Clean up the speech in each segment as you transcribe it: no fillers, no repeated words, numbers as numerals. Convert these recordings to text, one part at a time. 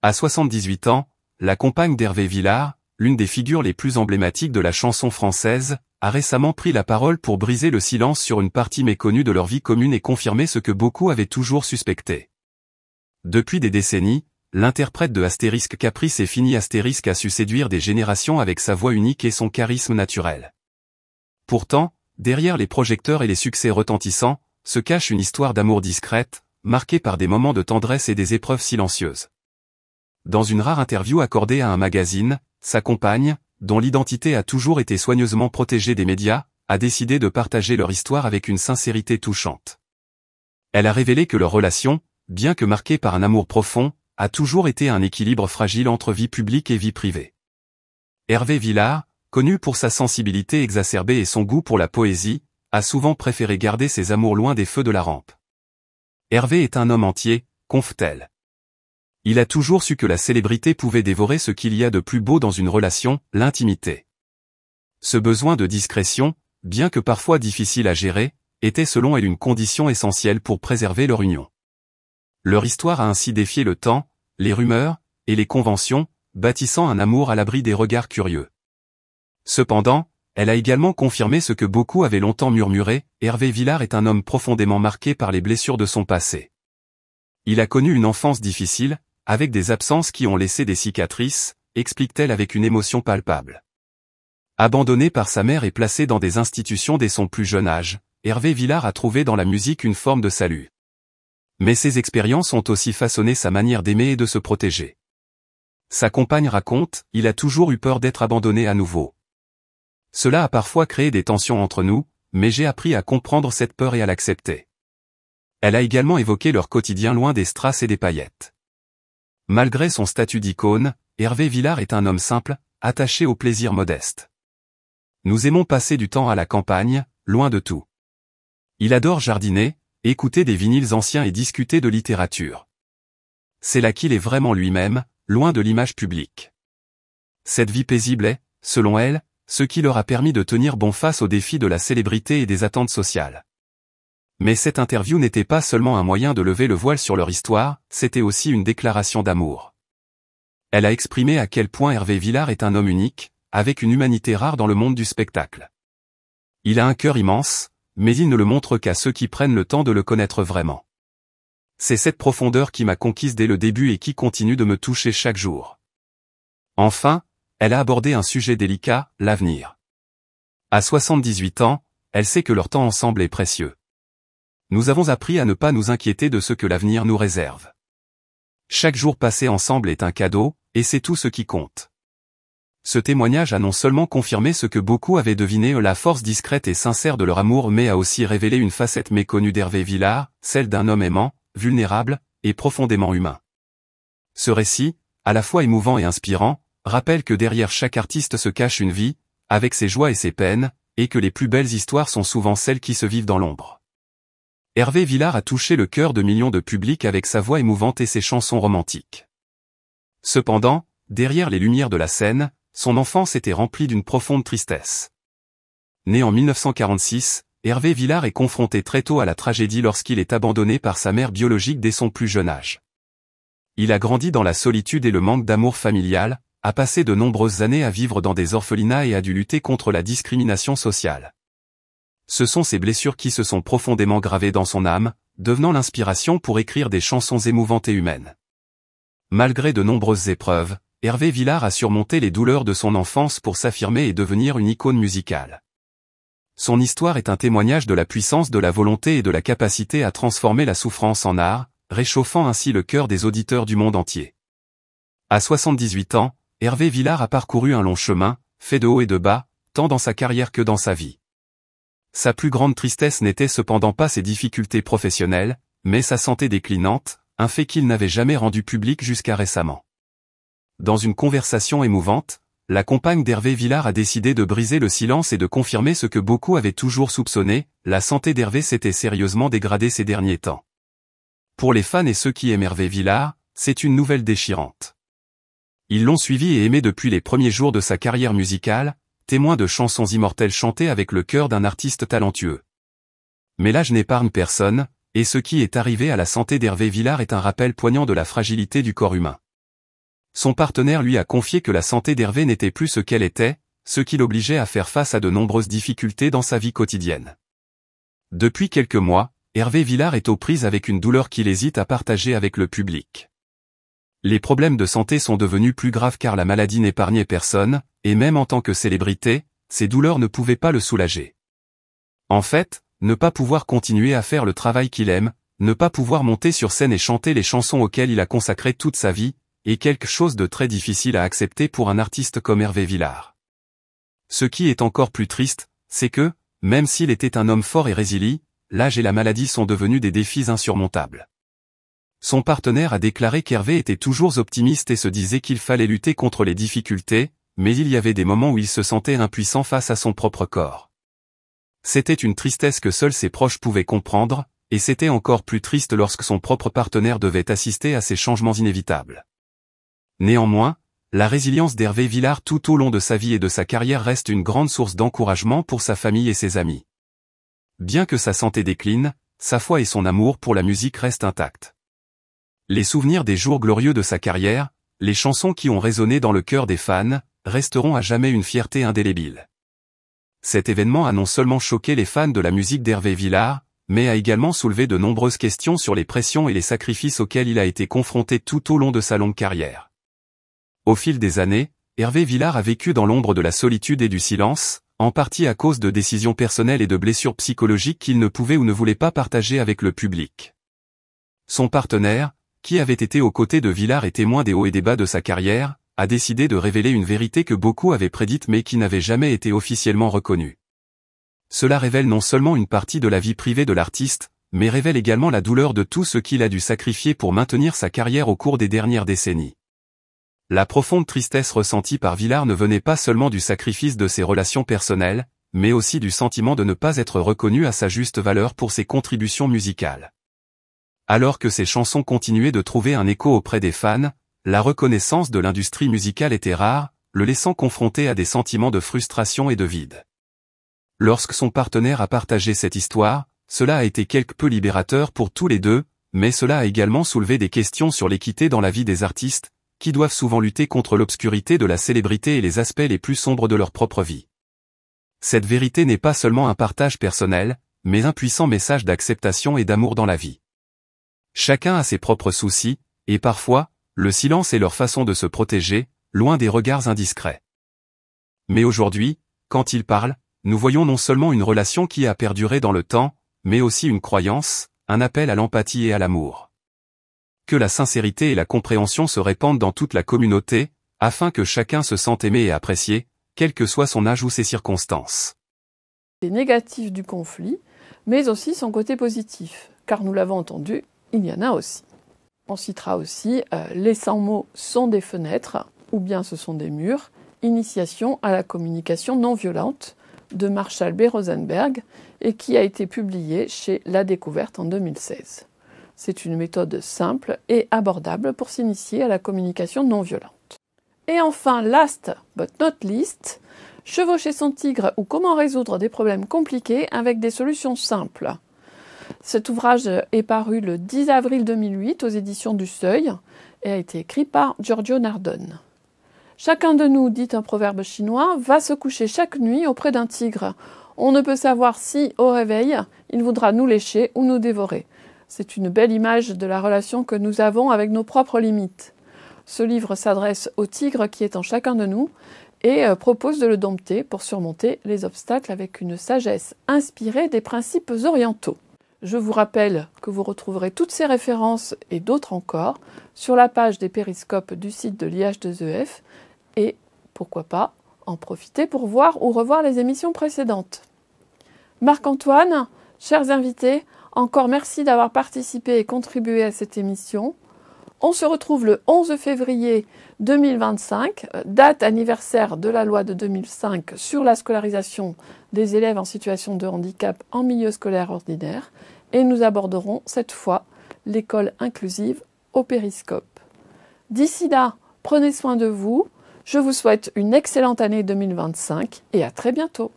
À 78 ans, la compagne d'Hervé Villard, l'une des figures les plus emblématiques de la chanson française, a récemment pris la parole pour briser le silence sur une partie méconnue de leur vie commune et confirmer ce que beaucoup avaient toujours suspecté. Depuis des décennies, l'interprète de Astérisque Caprice et Fini Astérisque a su séduire des générations avec sa voix unique et son charisme naturel. Pourtant, derrière les projecteurs et les succès retentissants, se cache une histoire d'amour discrète, marquée par des moments de tendresse et des épreuves silencieuses. Dans une rare interview accordée à un magazine, sa compagne, dont l'identité a toujours été soigneusement protégée des médias, a décidé de partager leur histoire avec une sincérité touchante. Elle a révélé que leur relation, bien que marquée par un amour profond, a toujours été un équilibre fragile entre vie publique et vie privée. Hervé Villard, connu pour sa sensibilité exacerbée et son goût pour la poésie, a souvent préféré garder ses amours loin des feux de la rampe. Hervé est un homme entier, confe-t-elle. Il a toujours su que la célébrité pouvait dévorer ce qu'il y a de plus beau dans une relation, l'intimité. Ce besoin de discrétion, bien que parfois difficile à gérer, était selon elle une condition essentielle pour préserver leur union. Leur histoire a ainsi défié le temps, les rumeurs, et les conventions, bâtissant un amour à l'abri des regards curieux. Cependant, elle a également confirmé ce que beaucoup avaient longtemps murmuré, Hervé Villard est un homme profondément marqué par les blessures de son passé. Il a connu une enfance difficile, avec des absences qui ont laissé des cicatrices, explique-t-elle avec une émotion palpable. Abandonné par sa mère et placé dans des institutions dès son plus jeune âge, Hervé Villard a trouvé dans la musique une forme de salut. Mais ces expériences ont aussi façonné sa manière d'aimer et de se protéger. Sa compagne raconte, il a toujours eu peur d'être abandonné à nouveau. Cela a parfois créé des tensions entre nous, mais j'ai appris à comprendre cette peur et à l'accepter. Elle a également évoqué leur quotidien loin des strass et des paillettes. Malgré son statut d'icône, Hervé Villard est un homme simple, attaché au plaisir modeste. Nous aimons passer du temps à la campagne, loin de tout. Il adore jardiner, écouter des vinyles anciens et discuter de littérature. C'est là qu'il est vraiment lui-même, loin de l'image publique. Cette vie paisible est, selon elle, ce qui leur a permis de tenir bon face aux défis de la célébrité et des attentes sociales. Mais cette interview n'était pas seulement un moyen de lever le voile sur leur histoire, c'était aussi une déclaration d'amour. Elle a exprimé à quel point Hervé Villard est un homme unique, avec une humanité rare dans le monde du spectacle. Il a un cœur immense, mais il ne le montre qu'à ceux qui prennent le temps de le connaître vraiment. C'est cette profondeur qui m'a conquise dès le début et qui continue de me toucher chaque jour. Enfin, elle a abordé un sujet délicat, l'avenir. À 78 ans, elle sait que leur temps ensemble est précieux. Nous avons appris à ne pas nous inquiéter de ce que l'avenir nous réserve. Chaque jour passé ensemble est un cadeau, et c'est tout ce qui compte. Ce témoignage a non seulement confirmé ce que beaucoup avaient deviné, la force discrète et sincère de leur amour, mais a aussi révélé une facette méconnue d'Hervé Villard, celle d'un homme aimant, vulnérable, et profondément humain. Ce récit, à la fois émouvant et inspirant, rappelle que derrière chaque artiste se cache une vie, avec ses joies et ses peines, et que les plus belles histoires sont souvent celles qui se vivent dans l'ombre. Hervé Villard a touché le cœur de millions de publics avec sa voix émouvante et ses chansons romantiques. Cependant, derrière les lumières de la scène, son enfance était remplie d'une profonde tristesse. Né en 1946, Hervé Villard est confronté très tôt à la tragédie lorsqu'il est abandonné par sa mère biologique dès son plus jeune âge. Il a grandi dans la solitude et le manque d'amour familial, a passé de nombreuses années à vivre dans des orphelinats et a dû lutter contre la discrimination sociale. Ce sont ces blessures qui se sont profondément gravées dans son âme, devenant l'inspiration pour écrire des chansons émouvantes et humaines. Malgré de nombreuses épreuves, Hervé Villard a surmonté les douleurs de son enfance pour s'affirmer et devenir une icône musicale. Son histoire est un témoignage de la puissance de la volonté et de la capacité à transformer la souffrance en art, réchauffant ainsi le cœur des auditeurs du monde entier. À 78 ans, Hervé Villard a parcouru un long chemin, fait de haut et de bas, tant dans sa carrière que dans sa vie. Sa plus grande tristesse n'était cependant pas ses difficultés professionnelles, mais sa santé déclinante, un fait qu'il n'avait jamais rendu public jusqu'à récemment. Dans une conversation émouvante, la compagne d'Hervé Villard a décidé de briser le silence et de confirmer ce que beaucoup avaient toujours soupçonné, la santé d'Hervé s'était sérieusement dégradée ces derniers temps. Pour les fans et ceux qui aiment Hervé Villard, c'est une nouvelle déchirante. Ils l'ont suivi et aimé depuis les premiers jours de sa carrière musicale, témoin de chansons immortelles chantées avec le cœur d'un artiste talentueux. Mais l'âge n'épargne personne, et ce qui est arrivé à la santé d'Hervé Villard est un rappel poignant de la fragilité du corps humain. Son partenaire lui a confié que la santé d'Hervé n'était plus ce qu'elle était, ce qui l'obligeait à faire face à de nombreuses difficultés dans sa vie quotidienne. Depuis quelques mois, Hervé Villard est aux prises avec une douleur qu'il hésite à partager avec le public. Les problèmes de santé sont devenus plus graves car la maladie n'épargnait personne, et même en tant que célébrité, ces douleurs ne pouvaient pas le soulager. En fait, ne pas pouvoir continuer à faire le travail qu'il aime, ne pas pouvoir monter sur scène et chanter les chansons auxquelles il a consacré toute sa vie, est quelque chose de très difficile à accepter pour un artiste comme Hervé Villard. Ce qui est encore plus triste, c'est que, même s'il était un homme fort et résilient, l'âge et la maladie sont devenus des défis insurmontables. Son partenaire a déclaré qu'Hervé était toujours optimiste et se disait qu'il fallait lutter contre les difficultés, mais il y avait des moments où il se sentait impuissant face à son propre corps. C'était une tristesse que seuls ses proches pouvaient comprendre, et c'était encore plus triste lorsque son propre partenaire devait assister à ces changements inévitables. Néanmoins, la résilience d'Hervé Villard tout au long de sa vie et de sa carrière reste une grande source d'encouragement pour sa famille et ses amis. Bien que sa santé décline, sa foi et son amour pour la musique restent intacts. Les souvenirs des jours glorieux de sa carrière, les chansons qui ont résonné dans le cœur des fans, resteront à jamais une fierté indélébile. Cet événement a non seulement choqué les fans de la musique d'Hervé Villard, mais a également soulevé de nombreuses questions sur les pressions et les sacrifices auxquels il a été confronté tout au long de sa longue carrière. Au fil des années, Hervé Villard a vécu dans l'ombre de la solitude et du silence, en partie à cause de décisions personnelles et de blessures psychologiques qu'il ne pouvait ou ne voulait pas partager avec le public. Son partenaire, qui avait été aux côtés de Villard et témoin des hauts et des bas de sa carrière, a décidé de révéler une vérité que beaucoup avaient prédite mais qui n'avait jamais été officiellement reconnue. Cela révèle non seulement une partie de la vie privée de l'artiste, mais révèle également la douleur de tout ce qu'il a dû sacrifier pour maintenir sa carrière au cours des dernières décennies. La profonde tristesse ressentie par Villard ne venait pas seulement du sacrifice de ses relations personnelles, mais aussi du sentiment de ne pas être reconnu à sa juste valeur pour ses contributions musicales. Alors que ses chansons continuaient de trouver un écho auprès des fans, la reconnaissance de l'industrie musicale était rare, le laissant confronté à des sentiments de frustration et de vide. Lorsque son partenaire a partagé cette histoire, cela a été quelque peu libérateur pour tous les deux, mais cela a également soulevé des questions sur l'équité dans la vie des artistes, qui doivent souvent lutter contre l'obscurité de la célébrité et les aspects les plus sombres de leur propre vie. Cette vérité n'est pas seulement un partage personnel, mais un puissant message d'acceptation et d'amour dans la vie. Chacun a ses propres soucis, et parfois, le silence est leur façon de se protéger, loin des regards indiscrets. Mais aujourd'hui, quand ils parlent, nous voyons non seulement une relation qui a perduré dans le temps, mais aussi une croyance, un appel à l'empathie et à l'amour. Que la sincérité et la compréhension se répandent dans toute la communauté, afin que chacun se sente aimé et apprécié, quel que soit son âge ou ses circonstances. Les négatifs du conflit, mais aussi son côté positif, car nous l'avons entendu, il y en a aussi. On citera aussi les 100 mots sont des fenêtres, ou bien ce sont des murs, initiation à la communication non violente, de Marshall B. Rosenberg, et qui a été publié chez La Découverte en 2016. C'est une méthode simple et abordable pour s'initier à la communication non violente. Et enfin, last but not least, chevaucher son tigre ou comment résoudre des problèmes compliqués avec des solutions simples. Cet ouvrage est paru le 10 avril 2008 aux éditions du Seuil et a été écrit par Giorgio Nardone. Chacun de nous, dit un proverbe chinois, va se coucher chaque nuit auprès d'un tigre. On ne peut savoir si, au réveil, il voudra nous lécher ou nous dévorer. C'est une belle image de la relation que nous avons avec nos propres limites. Ce livre s'adresse au tigre qui est en chacun de nous et propose de le dompter pour surmonter les obstacles avec une sagesse inspirée des principes orientaux. Je vous rappelle que vous retrouverez toutes ces références et d'autres encore sur la page des périscopes du site de l'IH2EF et, pourquoi pas, en profiter pour voir ou revoir les émissions précédentes. Marc-Antoine, chers invités, encore merci d'avoir participé et contribué à cette émission. On se retrouve le 11 février 2025, date anniversaire de la loi de 2005 sur la scolarisation des élèves en situation de handicap en milieu scolaire ordinaire, et nous aborderons cette fois l'école inclusive au périscope. D'ici là, prenez soin de vous, je vous souhaite une excellente année 2025 et à très bientôt.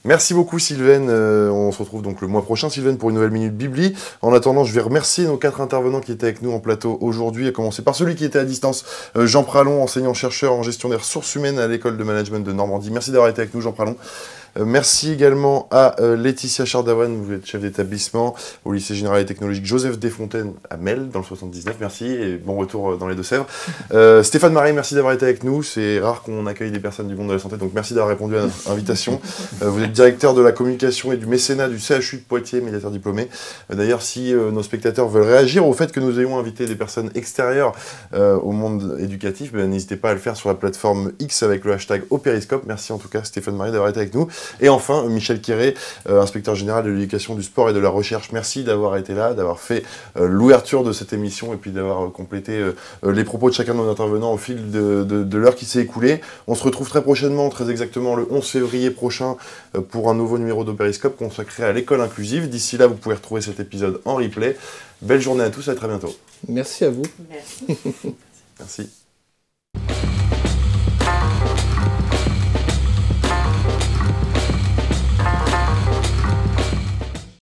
Merci beaucoup Sylvaine, on se retrouve donc le mois prochain Sylvaine pour une nouvelle Minute Bibli. En attendant, je vais remercier nos 4 intervenants qui étaient avec nous en plateau aujourd'hui, à commencer par celui qui était à distance, Jean Pralon, enseignant-chercheur en gestion des ressources humaines à l'école de management de Normandie. Merci d'avoir été avec nous Jean Pralon. Merci également à Laetitia Chardavoine, vous êtes chef d'établissement au lycée général et technologique Joseph Desfontaines à Mel, dans le 79. Merci et bon retour dans les Deux-Sèvres. Stéphane Marie, merci d'avoir été avec nous. C'est rare qu'on accueille des personnes du monde de la santé, donc merci d'avoir répondu à notre invitation. Vous êtes directeur de la communication et du mécénat du CHU de Poitiers, médiateur diplômé. D'ailleurs, si nos spectateurs veulent réagir au fait que nous ayons invité des personnes extérieures au monde éducatif, n'hésitez pas à le faire sur la plateforme X avec le hashtag #Opériscope. Merci en tout cas Stéphane Marie d'avoir été avec nous. Et enfin, Michel Quiré, inspecteur général de l'éducation, du sport et de la recherche, merci d'avoir été là, d'avoir fait l'ouverture de cette émission et puis d'avoir complété les propos de chacun de nos intervenants au fil de l'heure qui s'est écoulée. On se retrouve très prochainement, très exactement le 11 février prochain, pour un nouveau numéro d'Opériscope consacré à l'école inclusive. D'ici là, vous pouvez retrouver cet épisode en replay. Belle journée à tous et à très bientôt. Merci à vous. Merci. Merci.